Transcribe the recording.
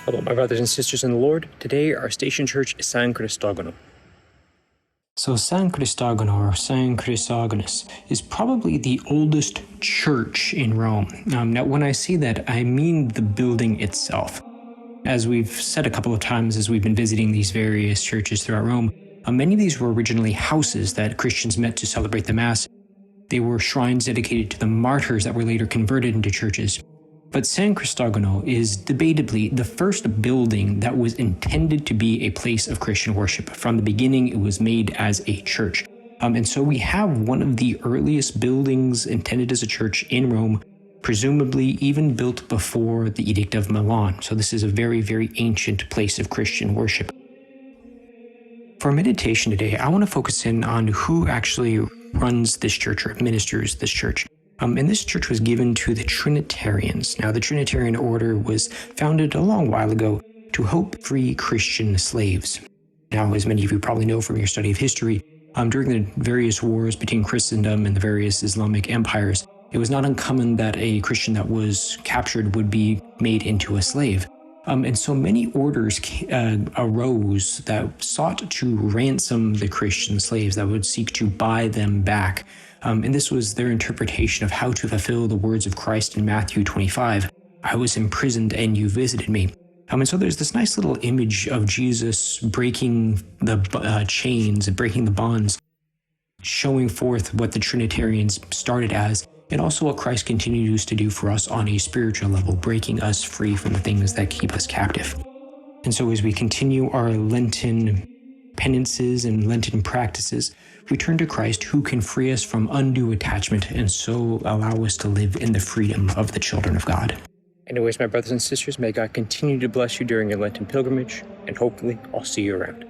Hello, my brothers and sisters in the Lord. Today, our station church is San Crisogono. So San Crisogono, or San Crisogonus, is probably the oldest church in Rome. Now, when I say that, I mean the building itself. As we've said a couple of times as we've been visiting these various churches throughout Rome, many of these were originally houses that Christians met to celebrate the Mass. They were shrines dedicated to the martyrs that were later converted into churches. But San Crisogono is debatably the first building that was intended to be a place of Christian worship. From the beginning, it was made as a church. And so we have one of the earliest buildings intended as a church in Rome, presumably even built before the Edict of Milan. So this is a very, very ancient place of Christian worship. For meditation today, I want to focus in on who actually runs this church or administers this church. And this church was given to the Trinitarians. Now, the Trinitarian order was founded a long while ago to help free Christian slaves. Now, as many of you probably know from your study of history, during the various wars between Christendom and the various Islamic empires, it was not uncommon that a Christian that was captured would be made into a slave. And so many orders arose that sought to ransom the Christian slaves, that would seek to buy them back. And this was their interpretation of how to fulfill the words of Christ in Matthew 25, "I was imprisoned and you visited me." And so there's this nice little image of Jesus breaking the chains and breaking the bonds, showing forth what the Trinitarians started as, and also what Christ continues to do for us on a spiritual level, breaking us free from the things that keep us captive. And so as we continue our Lenten penances and Lenten practices, we turn to Christ, who can free us from undue attachment and so allow us to live in the freedom of the children of God. Anyways, my brothers and sisters, may God continue to bless you during your Lenten pilgrimage, and hopefully I'll see you around.